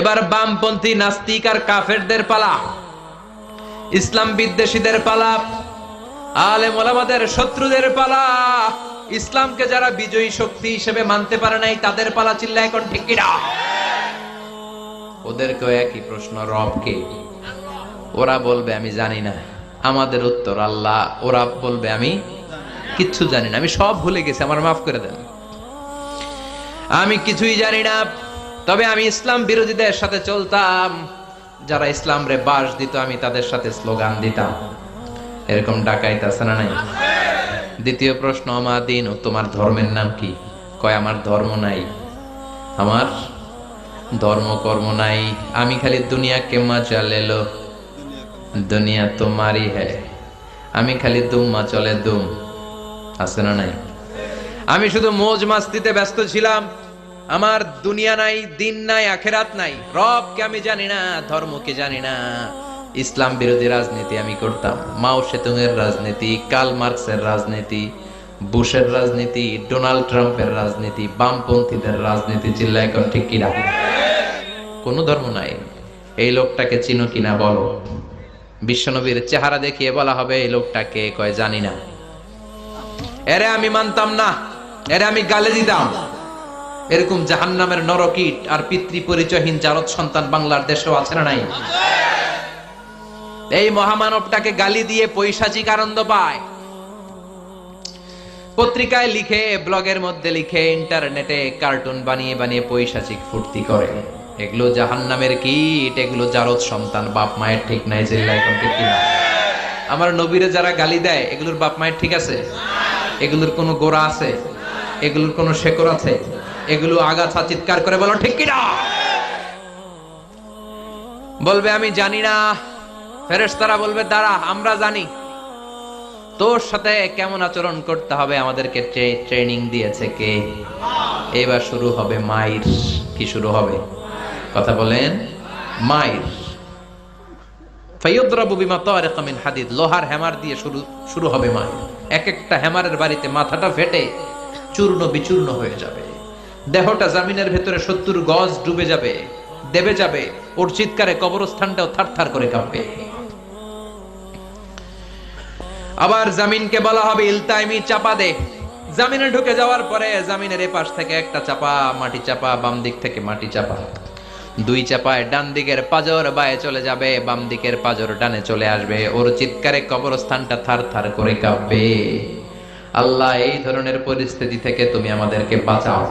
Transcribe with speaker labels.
Speaker 1: এবার বামপন্থী নাস্তিক আর কাফেরদের পালা, ইসলাম বিদ্বেষীদের পালা, আলেম ওলামাদের শত্রুদের পালা, ইসলামকে যারা বিজয়ী শক্তি হিসেবে মানতে পারে নাই তাদের পালা। চিল্লা এখন ঠিক কি না? ওদেরকেও একই প্রশ্ন, রব কে? ওরা বলবে আমি জানি না। আমাদের উত্তর আল্লাহ। ওরা বলবে আমি কিচ্ছু জানি না, আমি সব ভুলে গেছি, আমার মাফ করে দেন, আমি কিছুই জানি না। তবে আমি ইসলাম বিরোধীদের সাথে চলতাম, যারা ইসলাম রে বাস দিত আমি তাদের সাথে স্লোগান দিতাম। এরকম ডাকাইত আছে না নাই? দ্বিতীয় প্রশ্ন, আমার দিন, ও তোমার ধর্মের নাম কি? কয় আমার ধর্ম নাই, আমার ধর্ম কর্ম নাই, আমি খালি দুনিয়া কে মজা লেলো, দুনিয়া তোমারই হ্যায়, আমি খালি দুম্মা চলে দুম। আছে না নাই? আমি শুধু মৌজ মাস্তিতে ব্যস্ত ছিলাম, আমার দুনিয়া নাই, দিন নাই, আখেরাত নাই, রবকে আমি জানি না, ধর্মকে জানি না। ইসলাম বিরোধী রাজনীতি আমি করতাম, মাও সেতুংয়ের রাজনীতি, কার্ল মার্কসের রাজনীতি, বুশের রাজনীতি, ডোনাল্ড ট্রাম্পের রাজনীতি, বামপন্থীদের রাজনীতি। চিল্লা এখন ঠিক কিনা? কোনো ধর্ম নাই। এই লোকটাকে চিনো কিনা বলো। বিশ্বনবীর চেহারা দেখিয়ে বলা হবে এই লোকটাকে, কয় জানি না। এরে আমি মানতাম না, এরে আমি গালে দিতাম। এরকম জাহান্নামের নরকীট আর পিতৃ পরিচয়হীন জারদ সন্তান বাংলার দেশেও আছে না নাই? এই মহামানবটাকে গালি দিয়ে পৈশাচিক আনন্দ পায়। পত্রিকায় লিখে, ব্লগের মধ্যে লিখে, ইন্টারনেটে কার্টুন বানিয়ে বানিয়ে পৈশাচিক ফুর্তি করে। এগুলো জাহান্নামের কীট, এগুলো জারদ সন্তান, বাপ মায়ের ঠিক নাই। চিল্লায় এখন ঠিক কিনা? আমার নবীরে যারা গালি দেয় এগুলোর বাপ মায়ের ঠিক আছে? এগুলোর কোনো গোড়া আছে? এগুলোর কোনো শেকড় আছে? এগুলো আগাছা চিৎকার করে বলো ঠিক কিনা? বলবে আমি জানি না। ফেরেশতারা বলবে দাঁড়া, আমরা জানি। তোর সাথে কেমন আচরণ করতে হবে আমাদেরকে ট্রেনিং দিয়েছে কে? এবার শুরু হবে মাইর। কি শুরু হবে? কথা বলেন। মাইর। ফায়ুদরাবু বিমা তারিকা মিন হাদিদ, লোহার হ্যামার দিয়ে শুরু হবে মাইর। এক একটা হ্যামারের বাড়িতে মাথাটা ফেটে চূর্ণ বিচূর্ণ হয়ে যাবে, দেহটা জমিনের ভেতরে 70 গজ ডুবে যাবে, দেবে যাবে। ওর চিৎকারে কবরস্থানটাও থারথার করে কাঁপবে। আবার জমিনকে বলা হবে ইলতাইমি, চাপা দে। জমিনে ঢুকে যাওয়ার পরে জমিনের এই পাশ থেকে একটা চাপা, মাটি চাপা, বাম দিক থেকে মাটি চাপা, দুই চাপায় ডান দিকের পাজর বায়ে চলে যাবে, বাম দিকের পাজর ডানে চলে আসবে। ওর চিৎকারে কবরস্থানটা থারথার করে কাঁপবে। আল্লাহ, এই ধরনের পরিস্থিতি থেকে তুমি আমাদেরকে বাঁচাও।